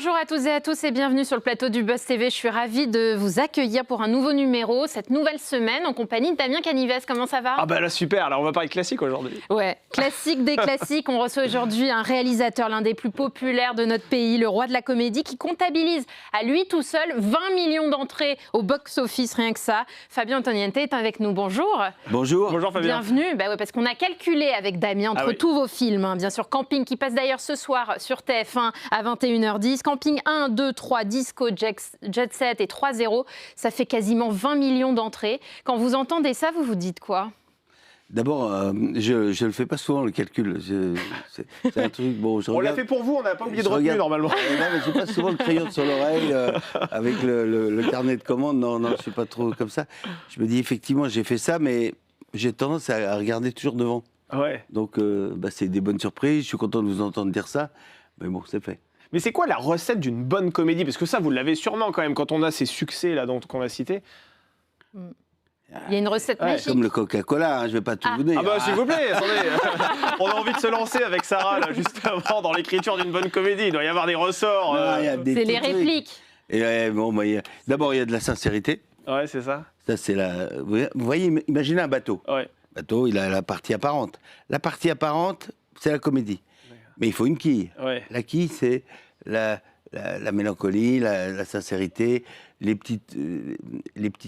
Bonjour à toutes et à tous et bienvenue sur le plateau du Buzz TV. Je suis ravie de vous accueillir pour un nouveau numéro, cette nouvelle semaine, en compagnie de Damien Canivès. Comment ça va? Ah bah là super, alors on va parler classique aujourd'hui. Ouais, classique des classiques. On reçoit aujourd'hui un réalisateur, l'un des plus populaires de notre pays, le roi de la comédie, qui comptabilise à lui tout seul 20 millions d'entrées au box-office, rien que ça. Fabien Antoniente est avec nous, bonjour. Bonjour. Bonjour Fabien. Bienvenue, bah ouais, parce qu'on a calculé avec Damien entre tous vos films, hein, bien sûr Camping, qui passe d'ailleurs ce soir sur TF1 à 21h10, Camping 1, 2, 3, Disco, Jet Set et 3-0, ça fait quasiment 20 millions d'entrées. Quand vous entendez ça, vous vous dites quoi? D'abord, je ne le fais pas souvent, le calcul. C'est un truc... Bon, on l'a fait pour vous, on n'a pas oublié de retenir normalement. Non, mais je n'ai pas souvent le crayon sur l'oreille avec le carnet de commandes. Non, je ne suis pas trop comme ça. Je me dis, effectivement, j'ai fait ça, mais j'ai tendance à regarder toujours devant. Ouais. Donc, c'est des bonnes surprises. Je suis content de vous entendre dire ça. Mais bon, c'est fait. Mais c'est quoi la recette d'une bonne comédie? Parce que ça, vous l'avez sûrement quand même, quand on a ces succès là qu'on a cités. Il y a une recette magique. Comme le Coca-Cola, hein, je ne vais pas tout vous dire. Ah bah s'il vous plaît, attendez. On a envie de se lancer avec Sarah, là, juste avant, dans l'écriture d'une bonne comédie. Il doit y avoir des ressorts. C'est les répliques. Et, bon, d'abord, il y a de la sincérité. Ouais, c'est ça. Ça, c'est la... Vous voyez, imaginez un bateau. Ouais. Le bateau, il a la partie apparente. La partie apparente, c'est la comédie. Mais il faut une quille. Ouais. La quille, c'est la mélancolie, la sincérité, les petites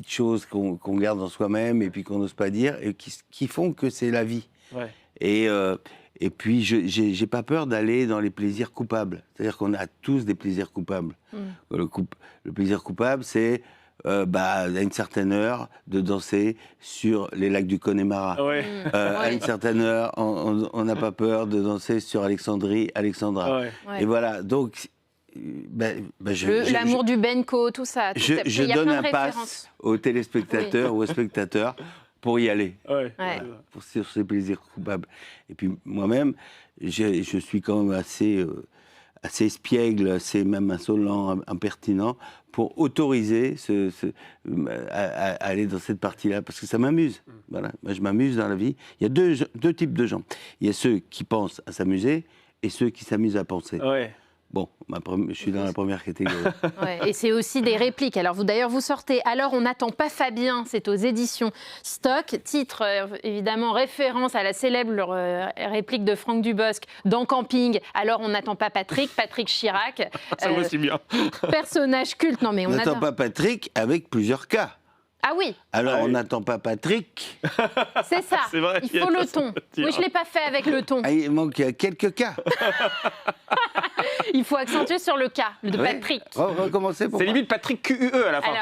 choses qu'on garde en soi-même et puis qu'on n'ose pas dire et qui font que c'est la vie. Ouais. Et puis, j'ai pas peur d'aller dans les plaisirs coupables. C'est-à-dire qu'on a tous des plaisirs coupables. Le plaisir coupable, c'est à une certaine heure de danser sur les lacs du Connemara. Ouais. À une certaine heure, on n'a pas peur de danser sur Alexandra. Ouais. Ouais. Et voilà, donc... L'amour du Benko, tout ça. Je donne un pass aux téléspectateurs ou aux spectateurs pour y aller, pour sur ces plaisirs coupables. Et puis moi-même, je suis quand même assez espiègle, assez même insolent, impertinent, pour autoriser à aller dans cette partie-là, parce que ça m'amuse. Voilà. Moi, je m'amuse dans la vie. Il y a deux types de gens. Il y a ceux qui pensent à s'amuser et ceux qui s'amusent à penser. Ouais. Bon, je suis dans la première catégorie. Ouais, et c'est aussi des répliques. Alors, vous sortez « Alors, on n'attend pas Fabien », c'est aux éditions Stock. Titre, évidemment, référence à la célèbre réplique de Franck Dubosc dans Camping. « Alors, on n'attend pas Patrick Chirac ». Ça vaut aussi bien. Personnage culte. Non, mais on n'attend pas Patrick avec plusieurs cas. Ah oui. Alors, on n'attend pas Patrick. C'est ça. C'est vrai, il faut le ton. Oui, je ne l'ai pas fait avec le ton. Ah, il manque quelques cas. Il faut accentuer sur le cas de Patrick. Recommencer pour C'est limite Patrick QUE à la fin.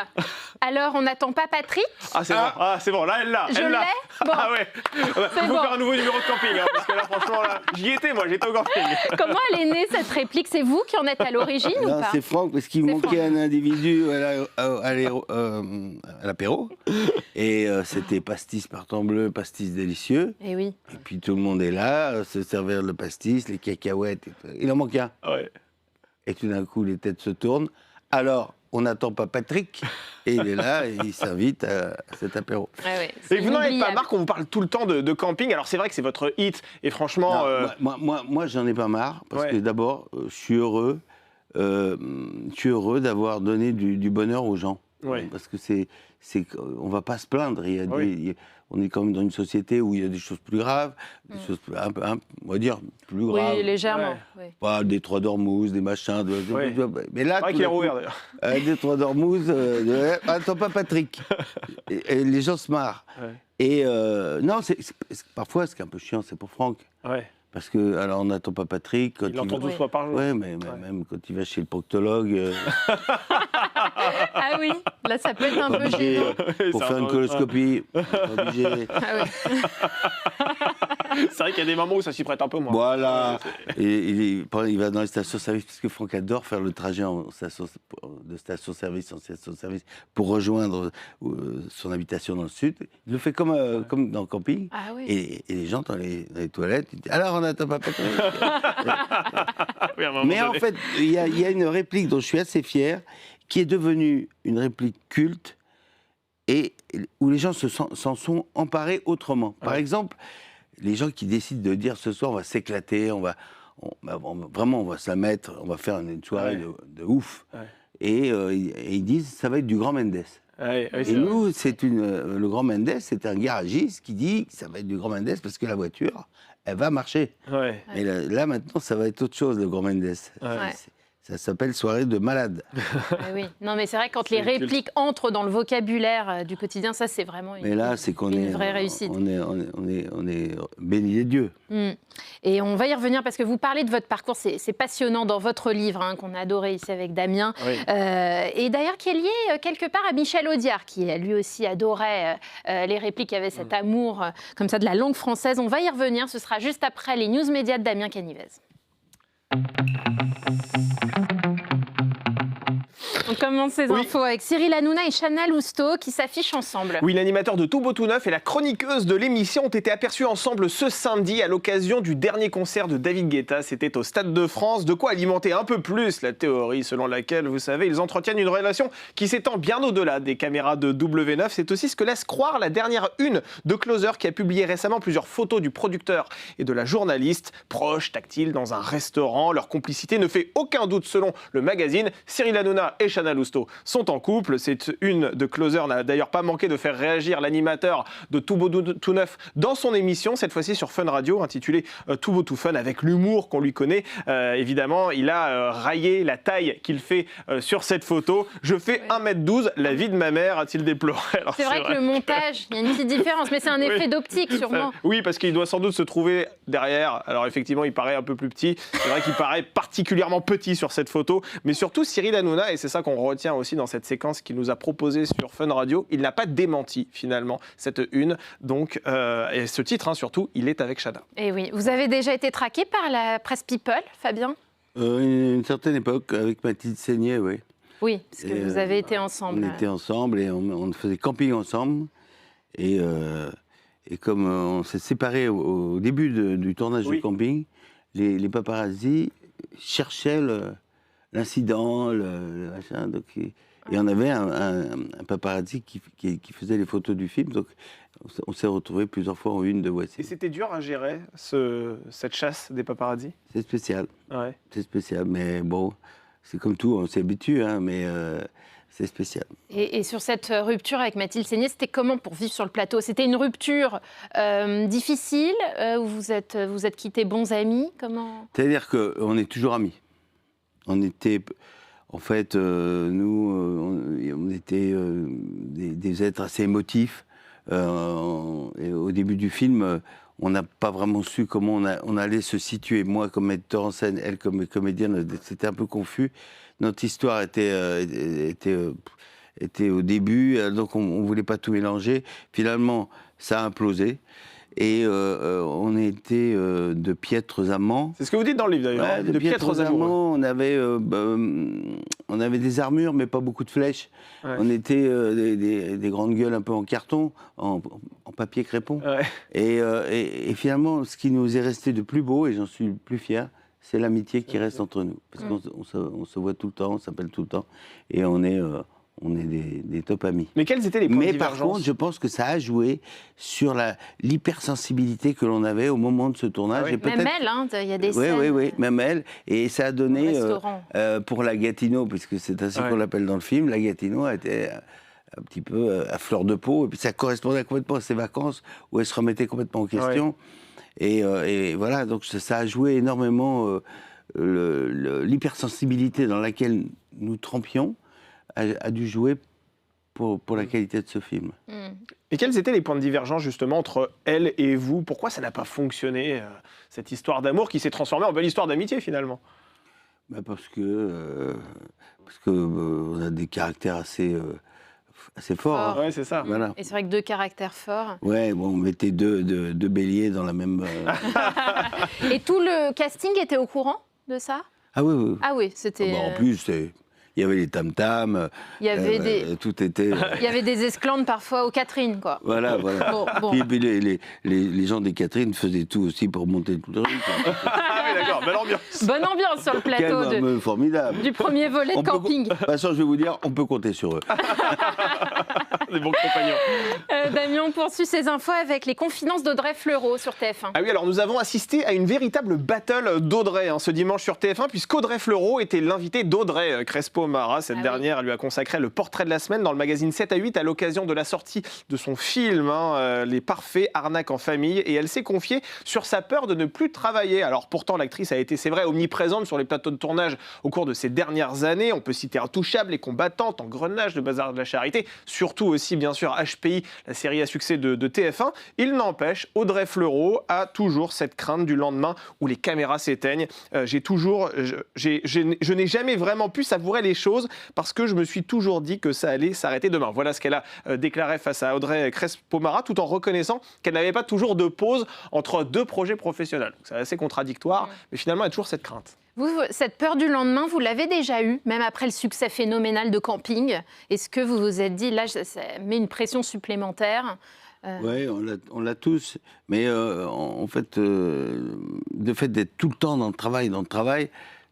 Alors on n'attend pas Patrick? Ah, c'est bon. Ah, c'est bon. Là, elle l'a. Je l'ai. Bon. Ah ouais. Il faut faire un nouveau numéro de camping. Hein, parce que là, franchement, j'y étais, moi. J'étais au camping. Comment elle est née, cette réplique? C'est vous qui en êtes à l'origine ou pas? C'est Franck, parce qu'il manquait un individu à l'apéro. Et c'était pastis partant bleu, pastis délicieux. Et oui. Et puis tout le monde est là, se servir le pastis, les cacahuètes. Il en manque un. Ouais. Et tout d'un coup, les têtes se tournent. Alors, on n'attend pas Patrick. Et il est là et il s'invite à cet apéro. Ouais, et vous n'en avez pas marre qu'on vous parle tout le temps de camping? Alors, c'est vrai que c'est votre hit. Et franchement... Non, moi j'en ai pas marre. Parce que d'abord, je suis heureux d'avoir donné du bonheur aux gens. Ouais. Parce que on ne va pas se plaindre. On est quand même dans une société où il y a des choses plus graves, des choses on va dire plus graves. Oui, légèrement. Ouais. Pas des trois d'Ormuz, des machins. Mais là, qu'il est rouvert d'ailleurs. Des trois d'Ormuz, attends pas Patrick. Et les gens se marrent. Ouais. Et non, parfois, ce qui est un peu chiant, c'est pour Franck. Ouais. Parce que, alors, on n'attend pas Patrick. Il l'entend 12 fois par jour. Oui, mais même quand il va chez le proctologue. Ah oui, là, ça peut être un peu gênant. Pour faire une coloscopie, obligé. Ah oui. C'est vrai qu'il y a des moments où ça s'y prête un peu moins. Voilà. Et il va dans les stations-service, parce que Franck adore faire le trajet de station-service en station-service pour rejoindre son habitation dans le sud. Il le fait comme dans le camping. Ah oui. Et les gens dans les toilettes, ils disent « Alors, on n'attend pas Patrick ». Mais en fait, il y a une réplique dont je suis assez fier, qui est devenue une réplique culte et où les gens s'en sont emparés autrement. Par exemple, les gens qui décident de dire ce soir on va s'éclater, on vraiment, on va se la mettre, on va faire une soirée de ouf. Ouais. Et ils disent, ça va être du grand Mendes. Et nous, le grand Mendes, c'est un garagiste qui dit que ça va être du grand Mendes parce que la voiture, elle va marcher. Ouais. Mais là, maintenant, ça va être autre chose, le grand Mendes. Ça s'appelle soirée de malade. Oui, non, mais c'est vrai que quand les répliques entrent dans le vocabulaire du quotidien, ça c'est vraiment une vraie réussite. On est béni des dieux. Et on va y revenir parce que vous parlez de votre parcours, c'est passionnant dans votre livre qu'on a adoré ici avec Damien. Oui. Et d'ailleurs qui est lié quelque part à Michel Audiard, qui lui aussi adorait les répliques, avait cet amour comme ça de la langue française. On va y revenir, ce sera juste après les news médias de Damien Canivez. On commence ces infos avec Cyril Hanouna et Chana Lousteau qui s'affichent ensemble. Oui, l'animateur de Tout Beau Tout Neuf et la chroniqueuse de l'émission ont été aperçus ensemble ce samedi à l'occasion du dernier concert de David Guetta. C'était au Stade de France. De quoi alimenter un peu plus la théorie selon laquelle, vous savez, ils entretiennent une relation qui s'étend bien au-delà des caméras de W9. C'est aussi ce que laisse croire la dernière une de Closer qui a publié récemment plusieurs photos du producteur et de la journaliste. Proches, tactiles, dans un restaurant. Leur complicité ne fait aucun doute selon le magazine. Cyril Hanouna et Chana Lousteau sont en couple. Cette une de Closer n'a d'ailleurs pas manqué de faire réagir l'animateur de Tout Beau Tout Neuf dans son émission, cette fois-ci sur Fun Radio, intitulée Tout Beau Tout Fun, avec l'humour qu'on lui connaît. Évidemment, il a raillé la taille qu'il fait sur cette photo. Je fais 1m12, la vie de ma mère, a-t-il déploré. Alors, c'est vrai que le montage, il y a une petite différence, mais c'est un effet d'optique sûrement. Oui, parce qu'il doit sans doute se trouver derrière. Alors effectivement, il paraît un peu plus petit. C'est vrai qu'il paraît particulièrement petit sur cette photo, mais surtout Cyril Hanouna, et c'est ça qu'on retient aussi dans cette séquence qu'il nous a proposée sur Fun Radio, il n'a pas démenti finalement cette une, donc, et ce titre surtout, il est avec Chana. Et oui, vous avez déjà été traqué par la presse People, Fabien ? Une certaine époque, avec Mathilde Seignet, oui. Oui, parce que vous avez été ensemble. On était ensemble et on faisait camping ensemble. Et comme on s'est séparés au début du tournage du camping, les paparazzis cherchaient l'incident, le machin. Donc, et on avait un paparazzi qui faisait les photos du film. Donc on s'est retrouvés plusieurs fois en une de Voici. Et c'était dur à gérer, cette chasse des paparazzis ? C'est spécial. Ouais. C'est spécial, mais bon, c'est comme tout, on s'y habitue, mais c'est spécial. Et sur cette rupture avec Mathilde Seignet, c'était comment pour vivre sur le plateau ? C'était une rupture difficile où vous êtes quittés bons amis ? Comment ? C'est-à-dire qu'on est toujours amis. On était, en fait, on était des êtres assez émotifs. Et au début du film, on n'a pas vraiment su comment on allait se situer. Moi, comme metteur en scène, elle, comme comédienne, c'était un peu confus. Notre histoire était au début, donc on ne voulait pas tout mélanger. Finalement, ça a implosé. Et on était de piètres amants. C'est ce que vous dites dans le livre d'ailleurs. Ouais, de piètres amants. On avait des armures, mais pas beaucoup de flèches. Ouais. On était des grandes gueules un peu en carton, en papier crépon. Ouais. Et finalement, ce qui nous est resté de plus beau, et j'en suis le plus fier, c'est l'amitié qui reste entre nous. Parce qu'on se voit tout le temps, on s'appelle tout le temps, et on est des top amis. Mais quels étaient les points de divergence ? Mais par contre, je pense que ça a joué sur l'hypersensibilité que l'on avait au moment de ce tournage. Ah oui. Et même elle, il y a des scènes. Oui, même elle. Et ça a donné, pour la Gatineau, puisque c'est ainsi qu'on l'appelle dans le film, la Gatineau était un petit peu à fleur de peau. Et puis ça correspondait complètement à ses vacances, où elle se remettait complètement en question. Ouais. Et voilà, donc ça a joué énormément l'hypersensibilité dans laquelle nous trempions. A dû jouer pour la qualité de ce film. Et quels étaient les points de divergence justement entre elle et vous ? Pourquoi ça n'a pas fonctionné, cette histoire d'amour qui s'est transformée en belle histoire d'amitié finalement ? Parce que on a des caractères assez forts. Ouais, c'est ça. Voilà. Et c'est vrai que deux caractères forts. Ouais, bon, on mettait deux béliers dans la même... Et tout le casting était au courant de ça ? Ah oui. Ah oui, c'était... en plus, il y avait les tam-tams, tout était... Il y avait des esclandres parfois aux Catherine, quoi. Voilà. Bon. Puis les gens des Catherine faisaient tout aussi pour monter tout le truc. Ah oui, d'accord, belle ambiance. Bonne ambiance sur le plateau formidable. Du premier volet de camping. De toute façon, je vais vous dire, on peut compter sur eux. Des bons compagnons. Damien, on poursuit ces infos avec les confidences d'Audrey Fleurot sur TF1. Ah oui, alors nous avons assisté à une véritable battle d'Audrey ce dimanche sur TF1, puisqu'Audrey Fleurot était l'invitée d'Audrey Crespo-Mara. Cette dernière, elle lui a consacré le portrait de la semaine dans le magazine 7 à 8 à l'occasion de la sortie de son film Les Parfaits, arnaque en famille. Et elle s'est confiée sur sa peur de ne plus travailler. Alors pourtant, l'actrice a été, c'est vrai, omniprésente sur les plateaux de tournage au cours de ces dernières années. On peut citer Intouchable, Les Combattantes, Engrenage, Le Bazar de la Charité, surtout aussi bien sûr HPI, la série à succès de TF1. Il n'empêche, Audrey Fleurot a toujours cette crainte du lendemain où les caméras s'éteignent. Je n'ai jamais vraiment pu savourer les choses parce que je me suis toujours dit que ça allait s'arrêter demain. Voilà ce qu'elle a déclaré face à Audrey Crespo-Mara, tout en reconnaissant qu'elle n'avait pas toujours de pause entre deux projets professionnels. C'est assez contradictoire, mais finalement, elle a toujours cette crainte. Vous, cette peur du lendemain, vous l'avez déjà eue, même après le succès phénoménal de Camping. Est-ce que vous vous êtes dit, là, ça met une pression supplémentaire Oui, on l'a tous. Mais en fait, le fait d'être tout le temps dans le travail,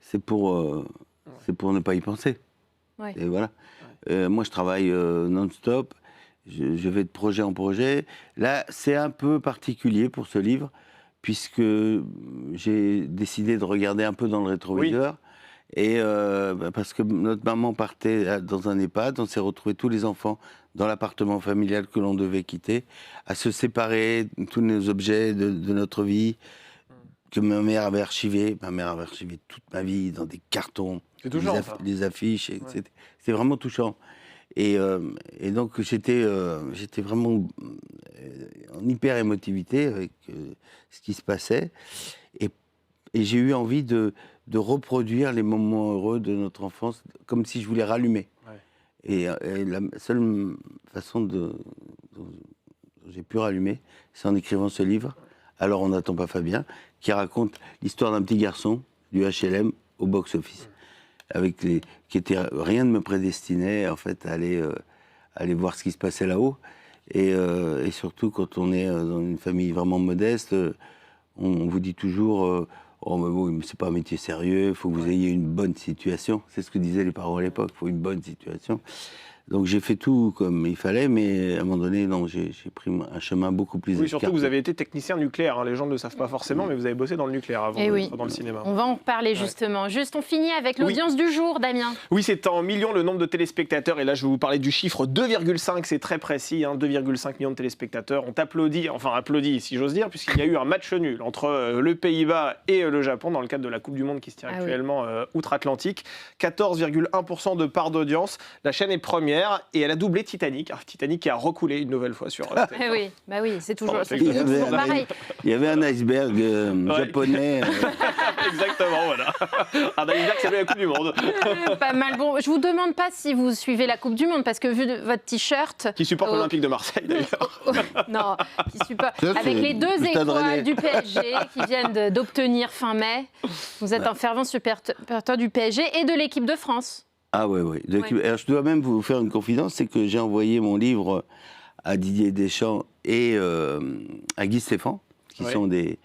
c'est pour ne pas y penser. Ouais. Et voilà. Ouais. Moi, je travaille non-stop. Je vais de projet en projet. Là, c'est un peu particulier pour ce livre, puisque j'ai décidé de regarder un peu dans le rétroviseur. Oui. Et parce que notre maman partait dans un EHPAD, on s'est retrouvés tous les enfants dans l'appartement familial que l'on devait quitter, à se séparer tous nos objets de notre vie, que ma mère avait archivé. Ma mère avait archivé toute ma vie dans des cartons, des affiches, etc. C'était vraiment touchant. Et donc j'étais vraiment en hyper émotivité avec ce qui se passait. Et j'ai eu envie de reproduire les moments heureux de notre enfance, comme si je voulais rallumer. Ouais. Et la seule façon dont j'ai pu rallumer, c'est en écrivant ce livre, Alors on n'attend pas Fabien, qui raconte l'histoire d'un petit garçon du HLM au box-office. Rien ne me prédestinait en fait à aller voir ce qui se passait là-haut. Et surtout quand on est dans une famille vraiment modeste, on vous dit toujours oh mais bon, c'est pas un métier sérieux, il faut que vous ayez une bonne situation. C'est ce que disaient les parents à l'époque, il faut une bonne situation. Donc j'ai fait tout comme il fallait, mais à un moment donné, non, j'ai pris un chemin beaucoup plus écarté. Oui, surtout vous avez été technicien nucléaire, les gens ne le savent pas forcément, mais vous avez bossé dans le nucléaire avant d'être dans le cinéma. On va en reparler justement. Juste, on finit avec l'audience du jour, Damien. Oui, c'est en millions le nombre de téléspectateurs, et là je vais vous parler du chiffre 2,5, c'est très précis, 2,5 millions de téléspectateurs ont applaudi, si j'ose dire, puisqu'il y a eu un match nul entre le Pays-Bas et le Japon dans le cadre de la Coupe du Monde qui se tient actuellement outre-Atlantique. 14,1% de part d'audience, la chaîne est première. Et elle a doublé Titanic. Titanic qui a recoulé une nouvelle fois sur TF1. Oui, c'est toujours pareil. Il y avait un iceberg japonais. Exactement, voilà. Un iceberg qui avait la Coupe du Monde. Pas mal. Bon, je vous demande pas si vous suivez la Coupe du Monde, parce que vu votre t-shirt... Qui supporte l'Olympique de Marseille, d'ailleurs. Non, qui supporte... Avec les 2 étoiles du PSG qui viennent d'obtenir fin mai. Vous êtes un fervent supporter du PSG et de l'équipe de France. Ah oui. Alors, je dois même vous faire une confidence, c'est que j'ai envoyé mon livre à Didier Deschamps et à Guy Stéphane, qui sont les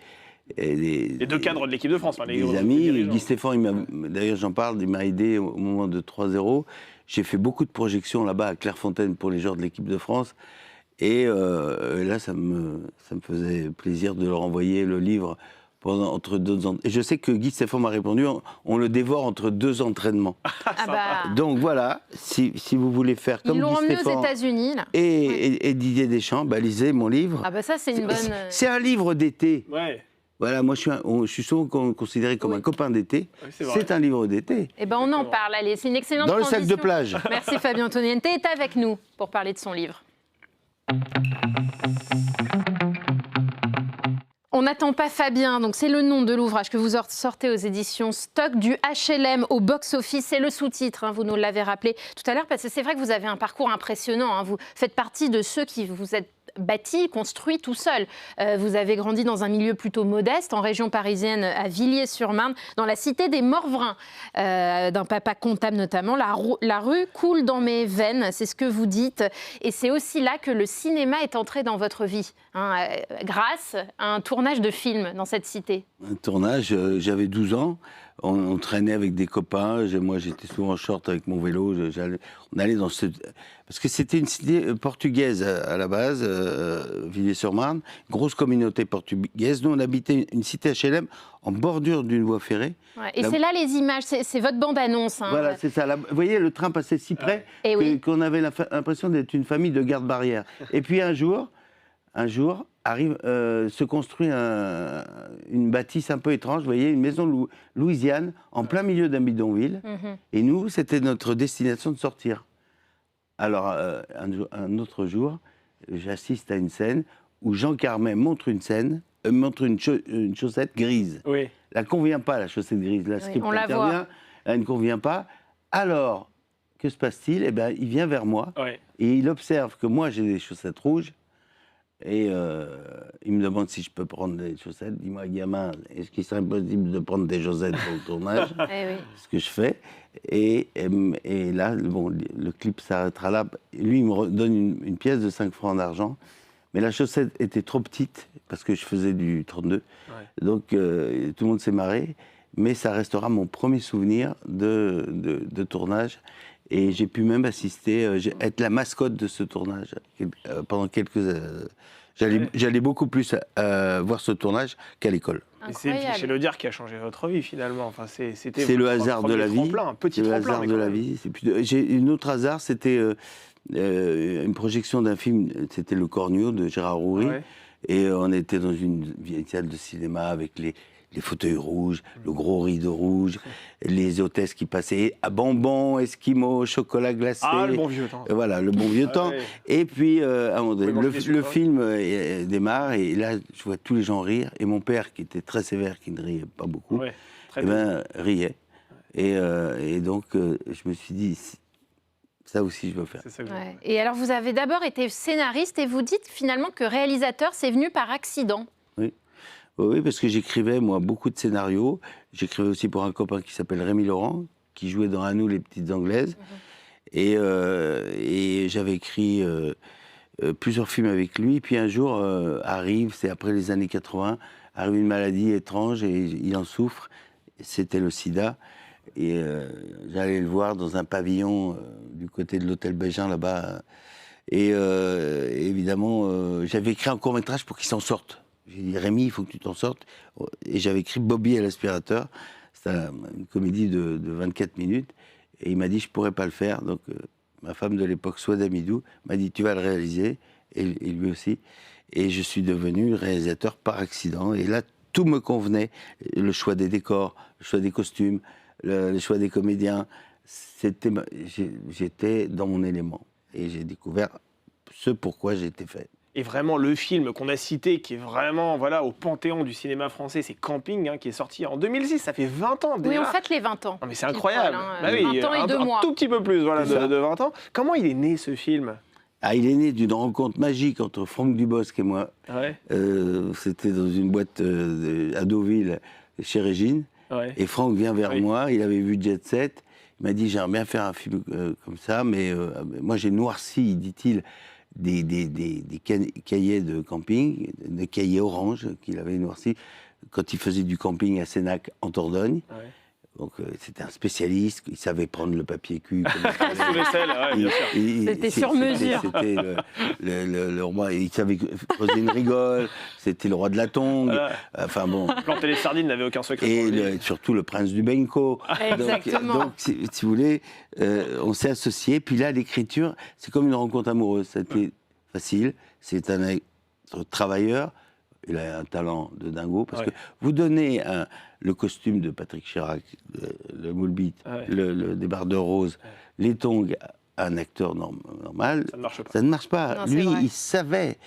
2 cadres de l'équipe de France. Des amis. Guy Stéphane, d'ailleurs j'en parle, il m'a aidé au moment de 3-0. J'ai fait beaucoup de projections là-bas à Clairefontaine pour les joueurs de l'équipe de France. Et là, ça me faisait plaisir de leur envoyer le livre entre 2 entraînements. Et je sais que Guy Stéphane m'a répondu, on le dévore entre 2 entraînements. Donc voilà, si vous voulez faire comme Guy Stéphane... Ils l'ont emmené aux États-Unis là. Et Didier Deschamps, lisez mon livre. Ça c'est une bonne... C'est un livre d'été. Ouais. Voilà, moi je suis souvent considéré comme un copain d'été. Oui, c'est un livre d'été. On en parle, allez, c'est une excellente Dans le sac de plage. Merci Fabien Antoniente est avec nous pour parler de son livre. On n'attend pas Fabien, donc c'est le nom de l'ouvrage que vous sortez aux éditions Stock, du HLM au box-office. C'est le sous-titre, vous nous l'avez rappelé tout à l'heure, parce que c'est vrai que vous avez un parcours impressionnant. Vous faites partie de ceux qui vous êtes bâti, construit tout seul. Vous avez grandi dans un milieu plutôt modeste, en région parisienne, à Villiers-sur-Marne, dans la cité des Morvrins, d'un papa comptable notamment. La rue coule dans mes veines, c'est ce que vous dites. Et c'est aussi là que le cinéma est entré dans votre vie, grâce à un tournage de film dans cette cité. Un tournage, j'avais 12 ans. On traînait avec des copains. Moi, j'étais souvent en short avec mon vélo. On allait dans parce que c'était une cité portugaise à la base, Villiers-sur-Marne, grosse communauté portugaise. Nous, on habitait une cité HLM en bordure d'une voie ferrée. Ouais, et c'est là les images, c'est votre bande-annonce. Hein. Voilà, c'est ça. Vous voyez, le train passait si près qu'on avait l'impression d'être une famille de garde-barrière. Et puis un jour, se construit une bâtisse un peu étrange, vous voyez, une maison louisiane en plein milieu d'un bidonville. Et nous, c'était notre destination de sortir. Alors, un autre jour, j'assiste à une scène où Jean Carmet montre une chaussette grise. Oui. Elle ne convient pas, la chaussette grise. La script intervient, elle ne convient pas. Alors, que se passe-t-il ? Eh bien, il vient vers moi et il observe que moi, j'ai des chaussettes rouges. Et il me demande si je peux prendre des chaussettes. Dis-moi, gamin, est-ce qu'il serait possible de prendre des chaussettes pour le tournage ? Ce que je fais. Et là, bon, le clip s'arrêtera là. Lui, il me donne une pièce de 5 francs d'argent. Mais la chaussette était trop petite, parce que je faisais du 32. Donc, tout le monde s'est marré. Mais ça restera mon premier souvenir de tournage. Et j'ai pu même être la mascotte de ce tournage pendant quelques J'allais beaucoup plus voir ce tournage qu'à l'école. Et c'est Michel Audiard qui a changé votre vie finalement. Enfin, c'est le hasard de la vie. Un petit tremplin. Le hasard de la vie. J'ai une autre hasard, c'était une projection d'un film, c'était Le Cornio de Gérard Houry. Et on était dans une vieille salle de cinéma avec les fauteuils rouges, le gros rideau rouge, les hôtesses qui passaient à bonbons, esquimaux, chocolat glacé. Ah, le bon vieux temps. Voilà, le bon vieux temps. Et puis, à un moment donné, le film démarre, et là, je vois tous les gens rire. Et mon père, qui était très sévère, qui ne riait pas beaucoup, riait. Et donc, je me suis dit, ça aussi, je veux faire. Et alors, vous avez d'abord été scénariste, et vous dites finalement que réalisateur, c'est venu par accident. Oui, parce que j'écrivais, moi, beaucoup de scénarios. J'écrivais aussi pour un copain qui s'appelle Rémi Laurent, qui jouait dans À nous les petites Anglaises. Et j'avais écrit plusieurs films avec lui. Puis un jour, c'est après les années 80, arrive une maladie étrange et il en souffre. C'était le sida. Et j'allais le voir dans un pavillon du côté de l'hôtel Bégin, là-bas. Et évidemment, j'avais écrit un court-métrage pour qu'il s'en sorte. J'ai dit, Rémi, il faut que tu t'en sortes. Et j'avais écrit Bobby et l'aspirateur. C'était une comédie de 24 minutes. Et il m'a dit, je ne pourrais pas le faire. Donc, ma femme de l'époque, Souad Amidou, m'a dit, tu vas le réaliser. Et lui aussi. Et je suis devenu réalisateur par accident. Et là, tout me convenait. Le choix des décors, le choix des costumes, le choix des comédiens. J'étais dans mon élément. Et j'ai découvert ce pourquoi j'ai été fait. Et vraiment, le film qu'on a cité, qui est vraiment au panthéon du cinéma français, c'est Camping, qui est sorti en 2006. Ça fait 20 ans déjà. Oui, on fête les 20 ans. Non, mais c'est incroyable. 20 ans et 2 mois. Un tout petit peu plus de 20 ans. Comment il est né, ce film ? Il est né d'une rencontre magique entre Franck Dubosc et moi. C'était dans une boîte à Deauville, chez Régine. Et Franck vient vers moi, il avait vu Jet Set. Il m'a dit, j'aimerais bien faire un film comme ça, mais moi j'ai noirci, dit-il, des cahiers de camping, des cahiers orange qu'il avait noircis quand il faisait du camping à Sénac en Dordogne. Donc c'était un spécialiste, il savait prendre le papier cul. Sous l'aisselle, bien sûr. C'était sur mesure. C'était le roi, il savait poser une rigole, c'était le roi de la tongue. Enfin bon. Planter les sardines n'avait aucun secret. Et surtout le prince du Benko. Exactement. Donc si vous voulez, on s'est associés. Puis là, l'écriture, c'est comme une rencontre amoureuse. C'était facile. C'est un travailleur. Il a un talent de dingo, parce que vous donnez le costume de Patrick Chirac, le moule bite, le débardeur rose, les tongs à un acteur normal, ça ne marche pas. Non, lui, il savait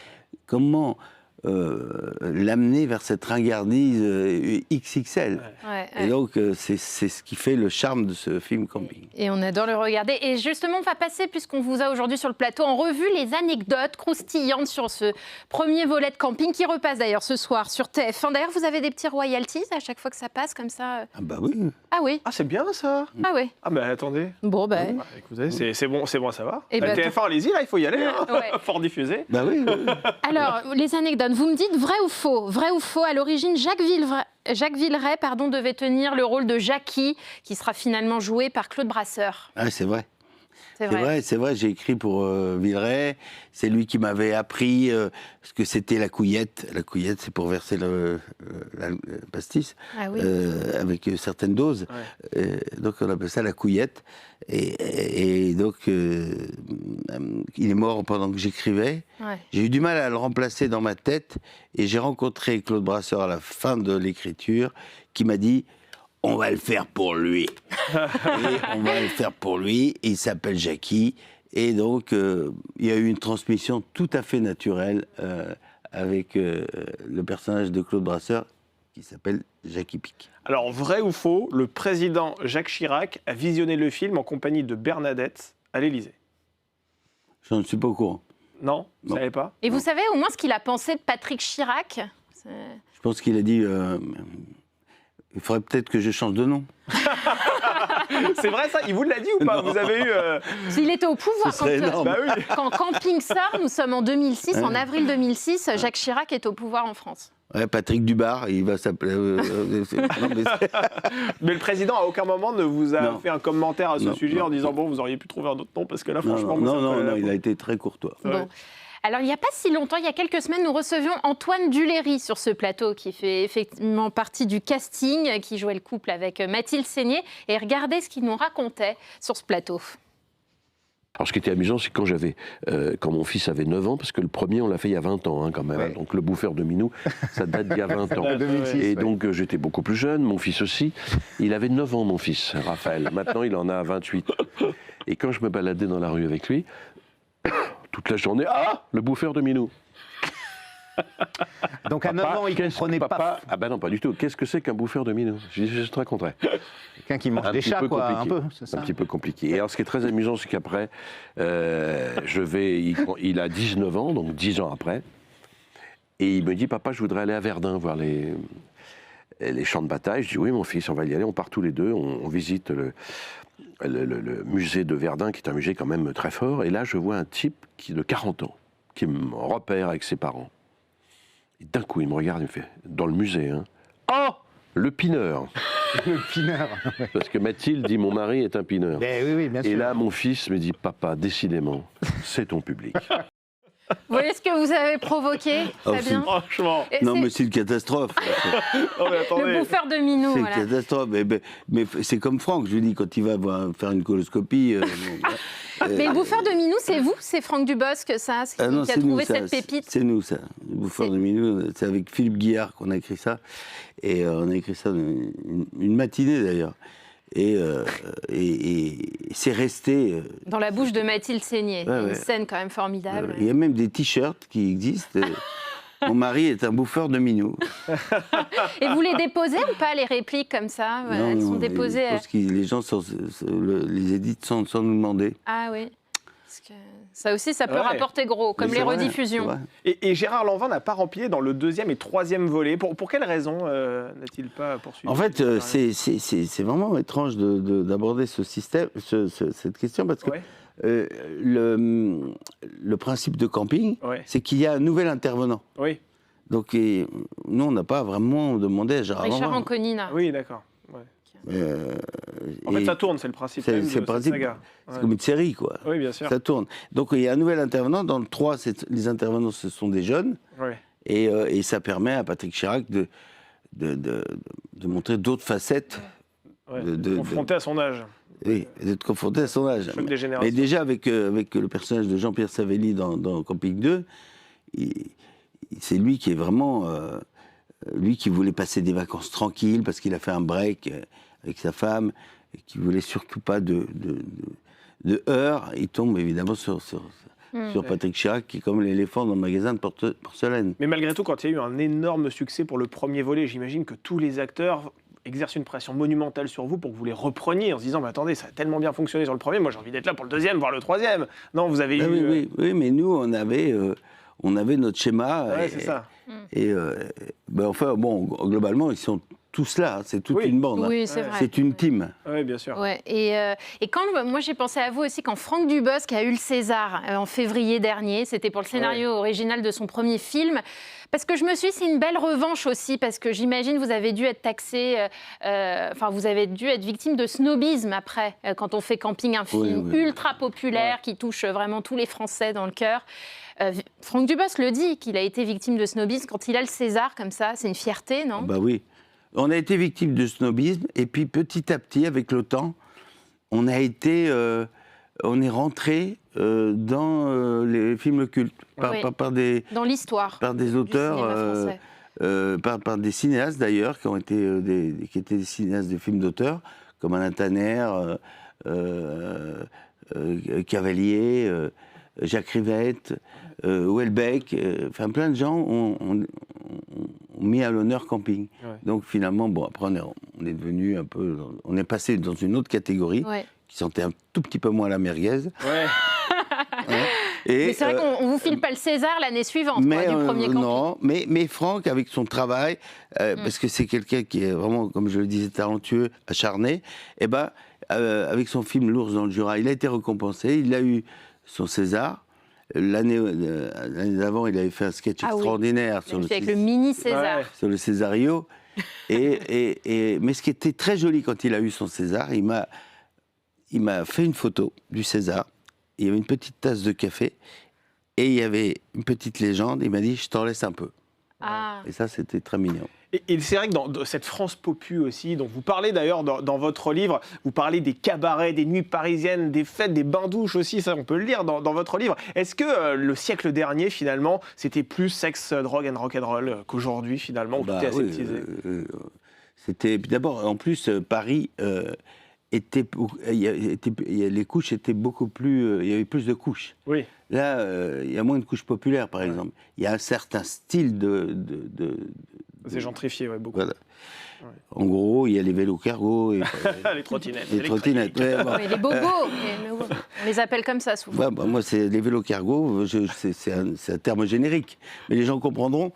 comment l'amener vers cette ringardise XXL. Et donc, c'est ce qui fait le charme de ce film Camping. Et on adore le regarder. Et justement, on va passer, puisqu'on vous a aujourd'hui sur le plateau, en revue les anecdotes croustillantes sur ce premier volet de Camping, qui repasse d'ailleurs ce soir sur TF1. D'ailleurs, vous avez des petits royalties à chaque fois que ça passe, comme ça? Ah bah oui. Ah oui. Ah, c'est bien ça. Ah oui. Ah bah attendez. Bon bah. Écoutez, c'est bon à savoir. Et TF1, allez-y, là, il faut y aller. Fort diffusé. Bah oui. Alors, les anecdotes, vous me dites vrai ou faux? Vrai ou faux, à l'origine, Jacques Jacques Villeray, devait tenir le rôle de Jackie, qui sera finalement joué par Claude Brasseur. Ah, c'est vrai. C'est vrai, j'ai écrit pour Villeray. C'est lui qui m'avait appris ce que c'était la couillette. La couillette, c'est pour verser le pastis avec certaines doses. Ouais. Donc on appelle ça la couillette. Et donc il est mort pendant que j'écrivais. Ouais. J'ai eu du mal à le remplacer dans ma tête. Et j'ai rencontré Claude Brasseur à la fin de l'écriture qui m'a dit... On va le faire pour lui. On va le faire pour lui. Il s'appelle Jackie. Et donc, il y a eu une transmission tout à fait naturelle avec le personnage de Claude Brasseur qui s'appelle Jackie Pic. Alors, vrai ou faux, le président Jacques Chirac a visionné le film en compagnie de Bernadette à l'Élysée? Je ne suis pas au courant. Non, vous ne savez pas? Et vous savez au moins ce qu'il a pensé de Patrick Chirac? Je pense qu'il a dit... il faudrait peut-être que je change de nom. C'est vrai ça? Il vous l'a dit ou pas? Vous avez eu... Il était au pouvoir quand Camping sort, nous sommes en 2006, en avril 2006, Jacques Chirac est au pouvoir en France. Ouais, Patrick Dubar, il va s'appeler... Mais le président, à aucun moment, ne vous a fait un commentaire à ce sujet en disant « Bon, vous auriez pu trouver un autre nom, parce que là, franchement... » Non, il a été très courtois. Bon. Ouais. Alors, il n'y a pas si longtemps, il y a quelques semaines, nous recevions Antoine Duléry sur ce plateau, qui fait effectivement partie du casting, qui jouait le couple avec Mathilde Seigné. Et regardez ce qu'il nous racontait sur ce plateau. Alors, ce qui était amusant, c'est quand mon fils avait 9 ans, parce que le premier, on l'a fait il y a 20 ans, quand même. Ouais. Donc, le bouffeur de Minou, ça date d'il y a 20 ans. 2006, et donc, j'étais beaucoup plus jeune, mon fils aussi. Il avait 9 ans, mon fils, Raphaël. Maintenant, il en a 28. Et quand je me baladais dans la rue avec lui, toute la journée, le bouffeur de Minou. Donc à 9 ans, il ne comprenait pas. Ah ben non, pas du tout. Qu'est-ce que c'est qu'un bouffeur de Minou? Je te raconterai. Quelqu'un qui mange des chats, quoi, un peu, c'est ça. Un petit peu compliqué. Et alors, ce qui est très amusant, c'est qu'après, il a 19 ans, donc 10 ans après, et il me dit, papa, je voudrais aller à Verdun voir les champs de bataille. Je dis, oui, mon fils, on va y aller, on part tous les deux, on visite le musée de Verdun, qui est un musée quand même très fort. Et là, je vois un type de 40 ans, qui me repère avec ses parents. Et d'un coup, il me regarde, il me fait, dans le musée, hein, « Oh, le pineur !» Le pineur. Parce que Mathilde dit, mon mari est un pineur. Oui, bien sûr. Et là, mon fils me dit, papa, décidément, c'est ton public. Vous voyez ce que vous avez provoqué, Fabien? Franchement. Non, mais c'est une catastrophe. Le bouffeur de Minou. C'est une catastrophe. Mais c'est comme Franck, je lui dis, quand il va faire une coloscopie. Mais le bouffeur de Minou, c'est vous? C'est Franck Dubosc, ça, qui a trouvé cette pépite? C'est nous, ça. Le bouffeur de Minou, c'est avec Philippe Guillard qu'on a écrit ça. Et on a écrit ça une matinée, d'ailleurs. Et c'est resté... Dans la bouche de Mathilde Seigné. Une scène quand même formidable. Il y a même des t-shirts qui existent. Mon mari est un bouffeur de Minou. Et vous les déposez ou pas, les répliques comme ça? Non, elles sont déposées. Parce que les gens les éditent sans nous demander. Ah oui. Parce que ça aussi, ça peut rapporter gros, comme les rediffusions. Et Gérard Lanvin n'a pas rempli dans le deuxième et troisième volet. Pour quelle raison n'a-t-il pas poursuivi? En fait, c'est vraiment étrange d'aborder ce système, cette question, parce que le principe de camping, c'est qu'il y a un nouvel intervenant. Oui. Donc, nous, on n'a pas vraiment demandé à Gérard Lanvin. Richard Anconina. Oui, d'accord. En fait, ça tourne, c'est le principe. C'est le principe. C'est comme une série, quoi. Oui, bien sûr. Ça tourne. Donc, il y a un nouvel intervenant. Dans le 3, les intervenants, ce sont des jeunes. Oui. Et ça permet à Patrick Chirac de montrer d'autres facettes. Confronté à son âge. Oui, d'être confronté à son âge. Mais déjà, avec le personnage de Jean-Pierre Savelli dans Camping 2, c'est lui qui est vraiment... lui qui voulait passer des vacances tranquilles parce qu'il a fait un break avec sa femme et qui voulait surtout pas de heurts. Il tombe évidemment sur Patrick Chirac qui est comme l'éléphant dans le magasin de porcelaine. Mais malgré tout, quand il y a eu un énorme succès pour le premier volet, j'imagine que tous les acteurs exercent une pression monumentale sur vous pour que vous les repreniez en se disant mais attendez, ça a tellement bien fonctionné sur le premier, moi j'ai envie d'être là pour le deuxième, voire le troisième. Non, vous avez eu... Oui, mais nous on avait notre schéma. C'est ça. Et enfin, bon, globalement, ils sont tout cela, c'est toute une bande. Oui, c'est vrai. C'est une team. Oui, bien sûr. Ouais. Et quand moi j'ai pensé à vous aussi quand Franck Dubosc a eu le César en février dernier, c'était pour le scénario original de son premier film. Parce que je me suis dit, c'est une belle revanche aussi, parce que j'imagine vous avez dû être taxé, vous avez dû être victime de snobisme après, quand on fait Camping, un film ultra populaire qui touche vraiment tous les Français dans le cœur. Franck Dubosc le dit, qu'il a été victime de snobisme. Quand il a le César comme ça, c'est une fierté, non ? Bah oui. On a été victime de snobisme, et puis petit à petit, avec le temps, on est rentré dans les films cultes par des dans l'histoire, par des auteurs, par des cinéastes d'ailleurs qui étaient des cinéastes de films d'auteur comme Alain Tanner, Cavalier, Jacques Rivette, Houellebecq, plein de gens ont mis à l'honneur Camping. Donc finalement, après on est devenu un peu, on est passé dans une autre catégorie qui sentait un tout petit peu moins la merguez. Mais c'est vrai qu'on ne vous file pas le César l'année suivante du premier Camping. Non, mais Franck, avec son travail, parce que c'est quelqu'un qui est vraiment, comme je le disais, talentueux, acharné, avec son film L'ours dans le Jura, il a été récompensé, il a eu son César. L'année d'avant, il avait fait un sketch extraordinaire sur avec le mini César. Sur le Césario. Mais ce qui était très joli quand il a eu son César, il m'a fait une photo du César. Il y avait une petite tasse de café et il y avait une petite légende. Il m'a dit « je t'en laisse un peu ». Et ça, c'était très mignon. Et c'est vrai que dans cette France popu aussi, dont vous parlez d'ailleurs dans votre livre, vous parlez des cabarets, des nuits parisiennes, des fêtes, des bains-douches aussi, ça on peut le lire dans votre livre. Est-ce que le siècle dernier, finalement, c'était plus sexe, drogue and rock'n'roll qu'aujourd'hui, finalement, où tout est aseptisé C'était d'abord, en plus, Paris... les couches étaient beaucoup plus... il y avait plus de couches. Oui. Là, il y a moins de couches populaires, par exemple. Il y a un certain style c'est gentrifié, beaucoup. Voilà. En gros, il y a les vélos cargo. Les trottinettes. Les trottinettes. Les bobos, on les appelle comme ça souvent. Moi, c'est les vélos cargo, c'est un terme générique, mais les gens comprendront.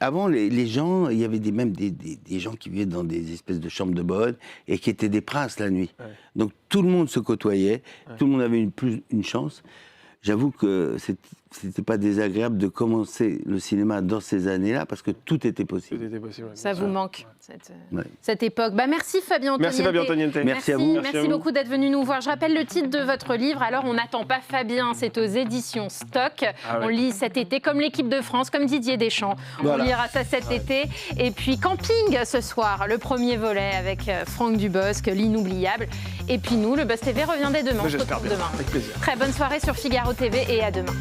Avant, les gens, il y avait même des gens qui vivaient dans des espèces de chambres de bonne et qui étaient des princes la nuit. Donc tout le monde se côtoyait, tout le monde avait une chance. J'avoue que c'était pas désagréable de commencer le cinéma dans ces années-là parce que tout était possible. Ça vous manque, cette époque. Merci Fabien Antoniente. Merci Fabien Antoniente. Merci à vous. Merci beaucoup d'être venu nous voir. Je rappelle le titre de votre livre. Alors, on n'attend pas Fabien. C'est aux éditions Stock. On lit cet été, comme l'équipe de France, comme Didier Deschamps. On lira ça cet été. Et puis Camping ce soir, le premier volet avec Franck Dubosc, l'inoubliable. Et puis nous, le Buzz TV revient dès demain. J'espère bien. Demain. Avec plaisir. Très bonne soirée sur Figaro TV et à demain.